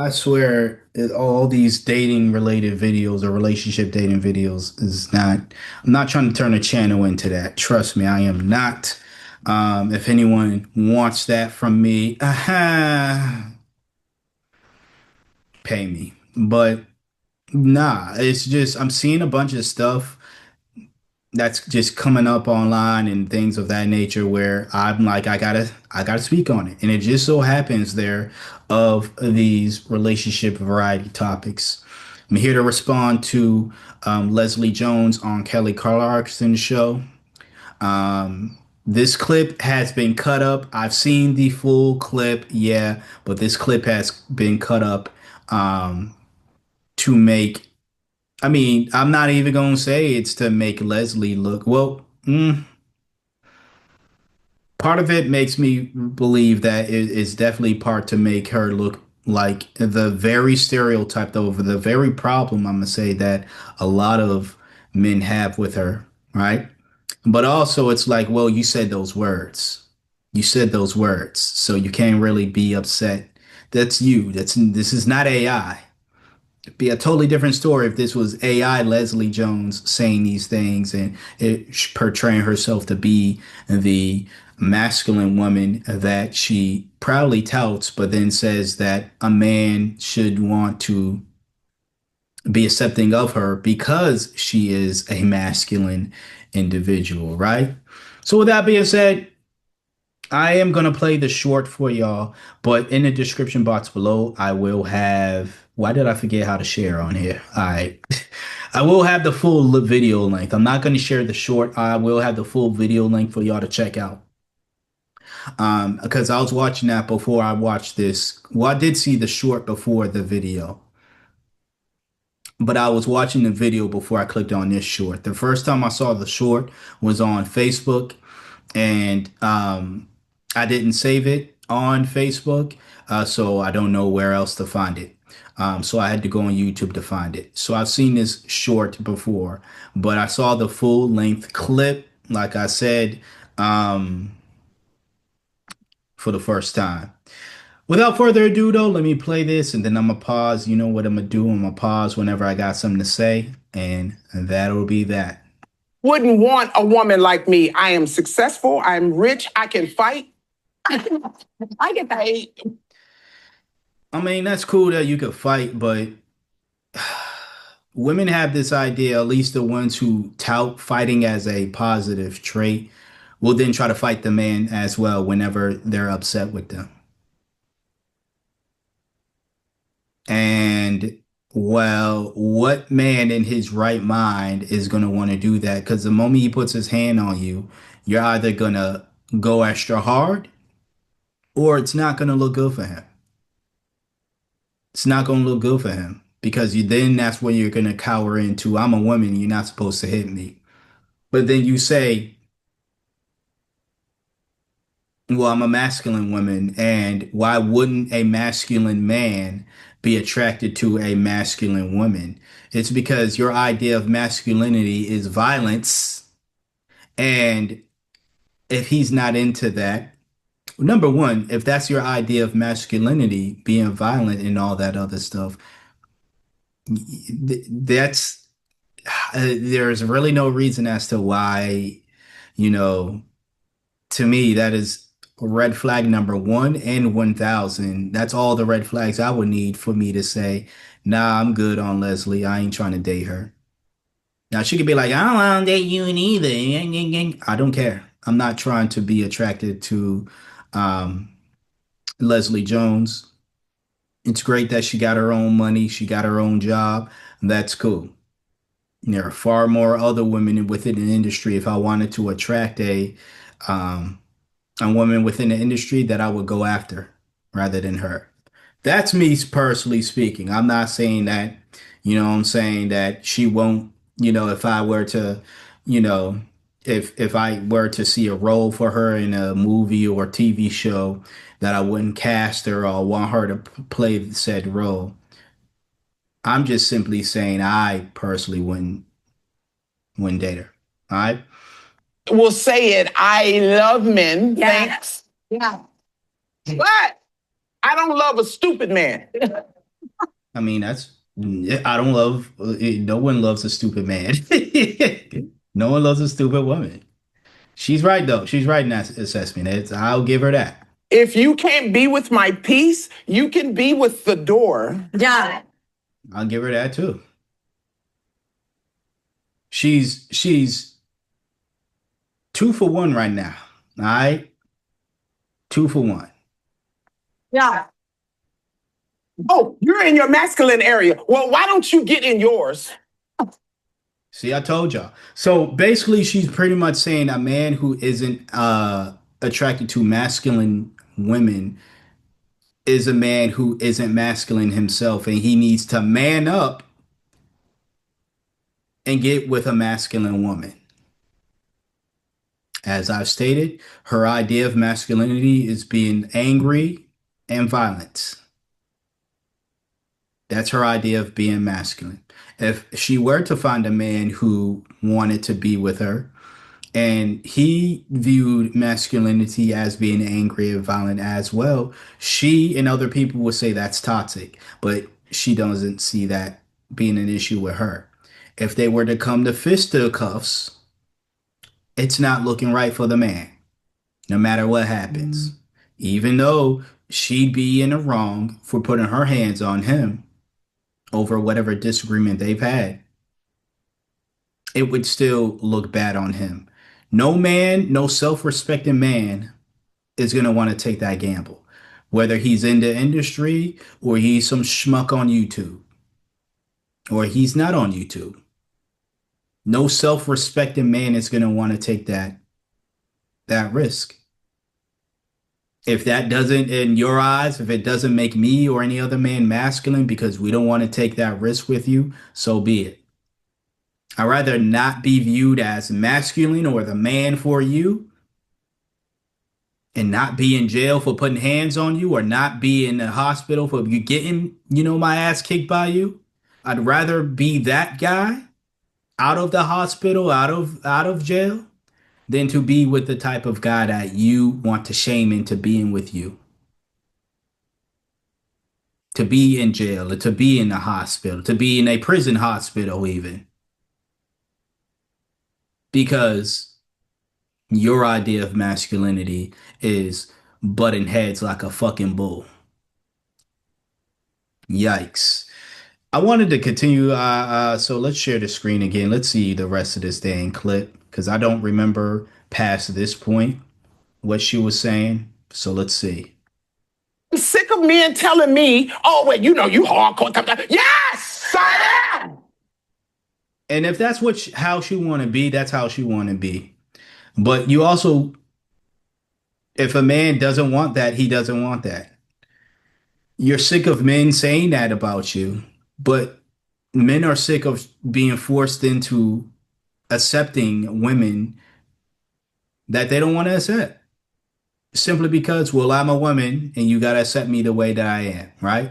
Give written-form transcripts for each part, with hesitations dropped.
I swear, all these dating related videos or relationship dating videos is not, I'm not trying to turn a channel into that. Trust me, I am not. If anyone wants that from me, pay me. But nah, it's just, I'm seeing a bunch of stuff that's just coming up online and things of that nature where I'm like, I gotta speak on it. And it just so happens there of these relationship variety topics. I'm here to respond to Leslie Jones on Kelly Clarkson's show. This clip has been cut up. I've seen the full clip, yeah, but this clip has been cut up to make I mean, I'm not even gonna say it's to make Leslie look well. Part of it makes me believe that it is definitely part to make her look like the very stereotype, though, the very problem I'm gonna say that a lot of men have with her, right? But also, it's like, well, you said those words. You said those words, so you can't really be upset. That's you. This is not AI. Be a totally different story if this was AI Leslie Jones saying these things and portraying herself to be the masculine woman that she proudly touts, but then says that a man should want to be accepting of her because she is a masculine individual, right? So, with that being said, I am gonna play the short for y'all, but in the description box below, I will have. Why did I forget how to share on here? I will have the full video length. I'm not gonna share the short. I will have the full video length for y'all to check out. Because I was watching that before I watched this. Well, I did see the short before the video, but I was watching the video before I clicked on this short. The first time I saw the short was on Facebook, and I didn't save it on Facebook, so I don't know where else to find it. So I had to go on YouTube to find it. So I've seen this short before, but I saw the full length clip, like I said, um, for the first time. Without further ado, though, let me play this and then I'm gonna pause. You know what I'm gonna do? I'm gonna pause whenever I got something to say, and that'll be that. Wouldn't want a woman like me. I am successful. I'm rich. I can fight. I get paid. I mean, that's cool that you could fight, but women have this idea, at least the ones who tout fighting as a positive trait, will then try to fight the man as well whenever they're upset with them. And well, what man in his right mind is going to want to do that? Because the moment he puts his hand on you, you're either going to go extra hard or it's not going to look good for him. It's not going to look good for him because you then that's when you're going to cower into, I'm a woman, you're not supposed to hit me. But then you say, well, I'm a masculine woman, and why wouldn't a masculine man be attracted to a masculine woman? It's because your idea of masculinity is violence, and if he's not into that, number one, if that's your idea of masculinity, being violent and all that other stuff, that's there's really no reason as to why, you know, to me, that is red flag number one and 1,000. That's all the red flags I would need for me to say, nah, I'm good on Leslie. I ain't trying to date her. Now, she could be like, I don't want to date you neither. I don't care. I'm not trying to be attracted to um, Leslie Jones. It's great that she got her own money, she got her own job. That's cool. There are far more other women within the industry. If I wanted to attract um, a woman within the industry that I would go after rather than her. That's me personally speaking. I'm not saying that, I'm saying that she won't, if I were to, you know, if I were to see a role for her in a movie or TV show that I wouldn't cast her or want her to play said role. I'm just simply saying I personally wouldn't date her. All right. Will say it. I love men. Yeah. Thanks. Yeah. But I don't love a stupid man. I mean, that's I don't love no one loves a stupid man. No one loves a stupid woman. She's right though. She's right in that assessment. I'll give her that. If you can't be with my peace, you can be with the door. Yeah. I'll give her that too. She's 2 for 1 right now. All right, 2 for 1. Yeah. Oh, you're in your masculine area. Well, why don't you get in yours? See, I told y'all. So basically, she's pretty much saying a man who isn't attracted to masculine women is a man who isn't masculine himself, and he needs to man up and get with a masculine woman. As I've stated, her idea of masculinity is being angry and violent. That's her idea of being masculine. If she were to find a man who wanted to be with her and he viewed masculinity as being angry and violent as well, she and other people would say that's toxic, but she doesn't see that being an issue with her. If they were to come to fisticuffs, it's not looking right for the man, no matter what happens. Even though she'd be in the wrong for putting her hands on him over whatever disagreement they've had, it would still look bad on him. No man, no self-respecting man is going to want to take that gamble, whether he's in the industry or he's some schmuck on YouTube or he's not on YouTube. No self-respecting man is going to want to take that risk. If that doesn't, in your eyes, if it doesn't make me or any other man masculine because we don't want to take that risk with you, so be it. I'd rather not be viewed as masculine or the man for you and not be in jail for putting hands on you or not be in the hospital for you getting, my ass kicked by you. I'd rather be that guy out of the hospital, out of jail, than to be with the type of guy that you want to shame into being with you. To be in jail, or to be in the hospital, to be in a prison hospital even. Because your idea of masculinity is butting heads like a fucking bull. Yikes. I wanted to continue. So let's share the screen again. Let's see the rest of this dang clip because I don't remember past this point what she was saying. So let's see. I'm sick of men telling me, oh, wait, you hardcore. Yes, I am. And if that's how she want to be, that's how she want to be. But you also, if a man doesn't want that, he doesn't want that. You're sick of men saying that about you, but men are sick of being forced into accepting women that they don't want to accept simply because, well, I'm a woman and you got to accept me the way that I am, right?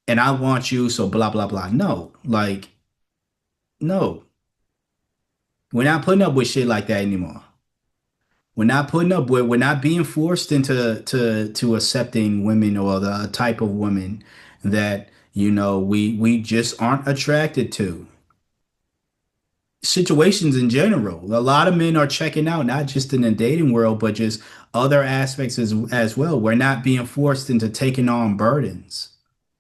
And I want you, so blah, blah, blah. No, like, no, we're not putting up with shit like that anymore. We're not being forced into to accepting women or the type of women that, we just aren't attracted to. Situations in general. A lot of men are checking out, not just in the dating world, but just other aspects as well. We're not being forced into taking on burdens,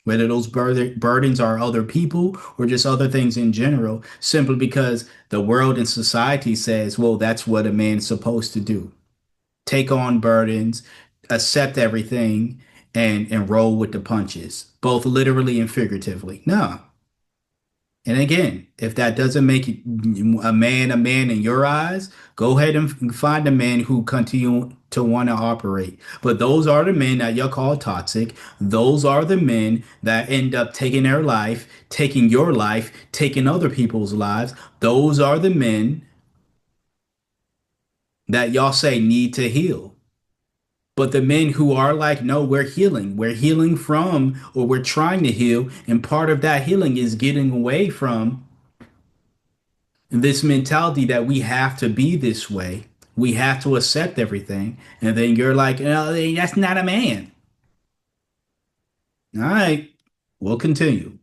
whether those burdens are other people or just other things in general, simply because the world and society says, well, that's what a man's supposed to do. Take on burdens, accept everything, and roll with the punches, both literally and figuratively. No. And again, if that doesn't make a man in your eyes, go ahead and find a man who continue to want to operate. But those are the men that you call toxic. Those are the men that end up taking their life, taking your life, taking other people's lives. Those are the men that y'all say need to heal. But the men who are like, no, we're healing. We're healing from, or we're trying to heal. And part of that healing is getting away from this mentality that we have to be this way. We have to accept everything. And then you're like, oh, that's not a man. All right. We'll continue.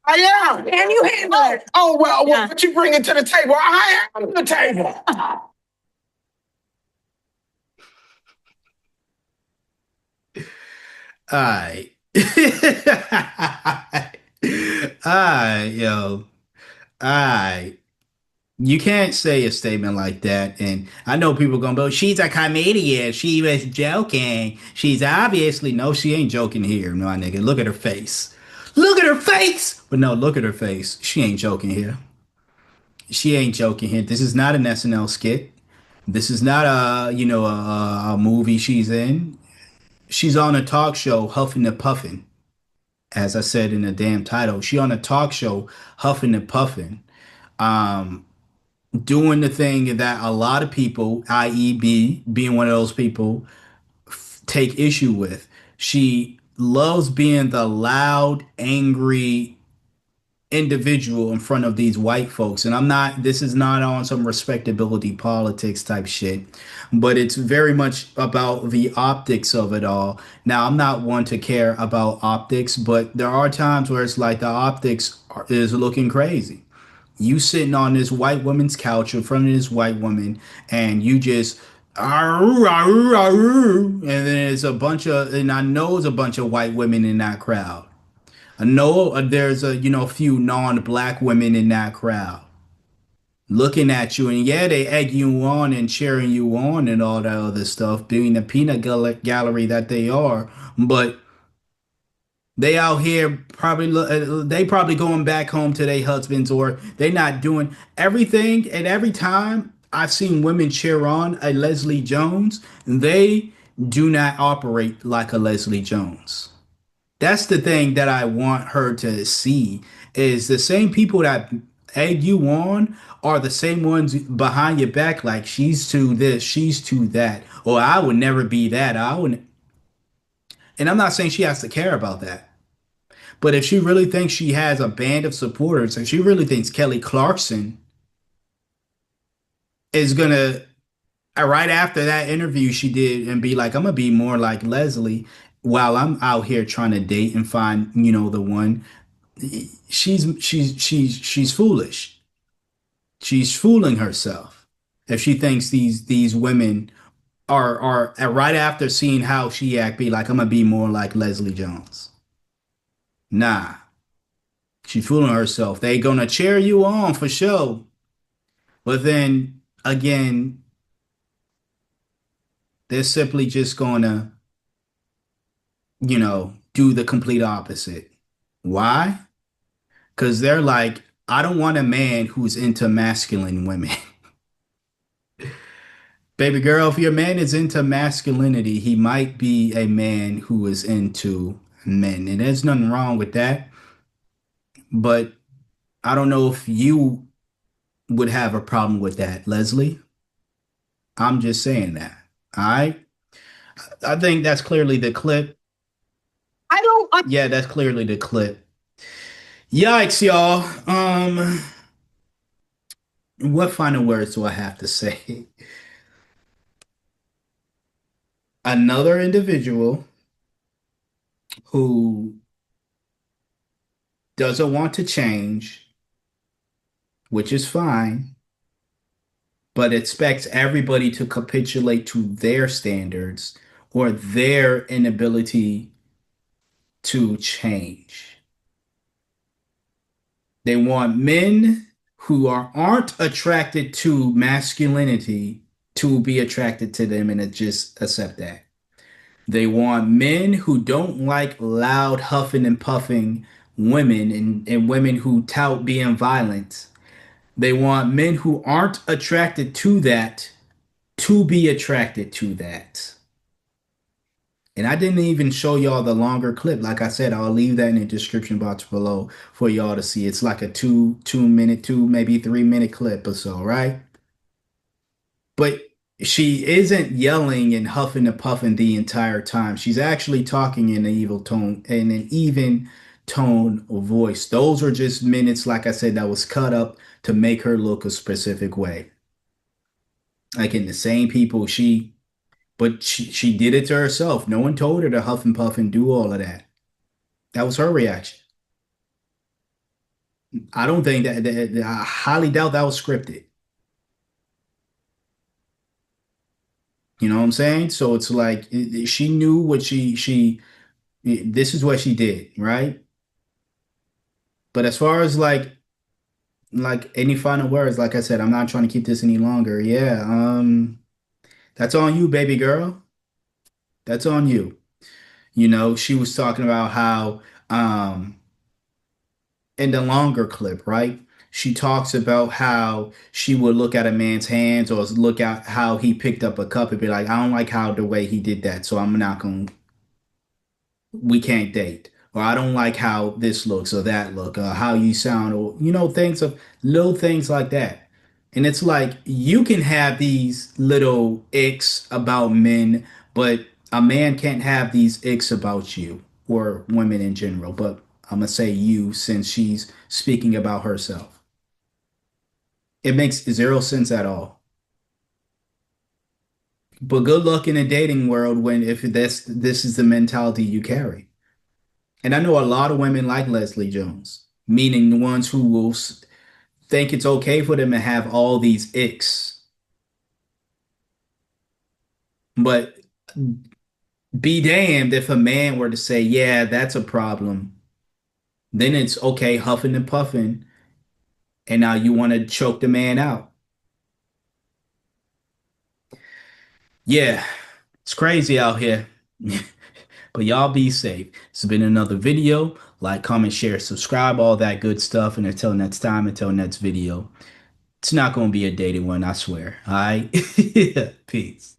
I am. Can you handle it? Oh, well, what you bring it to the table? I am the table. All right. All right, yo. All right. You can't say a statement like that. And I know people gonna go, she's a comedian. She was joking. She's obviously, no, she ain't joking here, my nigga. Look at her face. Look at her face. But no, look at her face. She ain't joking here. She ain't joking here. This is not an SNL skit. This is not a movie she's in. She's on a talk show, Huffing and Puffing. As I said in the damn title, she on a talk show, Huffing and Puffing, doing the thing that a lot of people, i.e., being one of those people, take issue with. She loves being the loud, angry individual in front of these white folks. And this is not on some respectability politics type shit, but it's very much about the optics of it all. Now, I'm not one to care about optics, but there are times where it's like the is looking crazy. You sitting on this white woman's couch in front of this white woman, and you just "Arr, arr, arr," and then it's a bunch of, and I know it's a bunch of white women in that crowd. I know there's a few non-black women in that crowd looking at you, and yeah, they egg you on and cheering you on and all that other stuff, being the gallery that they are. But they out here they probably going back home to their husbands, or they not doing everything. And every time I've seen women cheer on a Leslie Jones, they do not operate like a Leslie Jones. That's the thing that I want her to see, is the same people that egg you on are the same ones behind your back, like she's to this, she's to that, or I would never be that. I would, and I'm not saying she has to care about that. But if she really thinks she has a band of supporters, and she really thinks Kelly Clarkson is gonna, right after that interview she did, and be like, I'm gonna be more like Leslie while I'm out here trying to date and find, the one, she's foolish. She's fooling herself if she thinks these women are right after seeing how she act, be like, I'm gonna be more like Leslie Jones. Nah, she's fooling herself. They gonna cheer you on for sure. But then again, they're simply just gonna, do the complete opposite. Why? Because they're like, I don't want a man who's into masculine women. Baby girl, if your man is into masculinity, he might be a man who is into men. And there's nothing wrong with that. But I don't know if you would have a problem with that, Leslie. I'm just saying that. All right. I think that's clearly the clip. I don't. Yeah, that's clearly the clip. Yikes, y'all. What final words do I have to say? Another individual who doesn't want to change, which is fine, but expects everybody to capitulate to their standards or their inability to change. They want men who aren't attracted to masculinity to be attracted to them and just accept that. They want men who don't like loud huffing and puffing women, and women who tout being violent. They want men who aren't attracted to that to be attracted to that. And I didn't even show y'all the longer clip. Like I said, I'll leave that in the description box below for y'all to see. It's like a two minute, maybe 3 minute clip or so, right? But she isn't yelling and huffing and puffing the entire time. She's actually talking in an evil tone, in an even tone of voice. Those are just minutes, like I said, that was cut up to make her look a specific way. Like in the same people, but she did it to herself. No one told her to huff and puff and do all of that. That was her reaction. I don't think I highly doubt that was scripted. You know what I'm saying? So it's like she knew what this is what she did, right? But as far as like any final words, like I said, I'm not trying to keep this any longer. Yeah, that's on you, baby girl. That's on you. You know, she was talking about how in the longer clip, right? She talks about how she would look at a man's hands or look at how he picked up a cup and be like, I don't like how the way he did that, so I'm not gonna we can't date. Or I don't like how this looks or that look, or how you sound, or things of little things like that. And it's like you can have these little icks about men, but a man can't have these icks about you or women in general. But I'm gonna say you since she's speaking about herself. It makes zero sense at all. But good luck in a dating world when if this is the mentality you carry. And I know a lot of women like Leslie Jones, meaning the ones who will think it's okay for them to have all these icks. But be damned if a man were to say, yeah, that's a problem. Then it's okay, huffing and puffing. And now you want to choke the man out. Yeah, it's crazy out here. But y'all be safe. It's been another video. Like, comment, share, subscribe, all that good stuff. And until next time, until next video. It's not going to be a dated one, I swear. All right. Peace.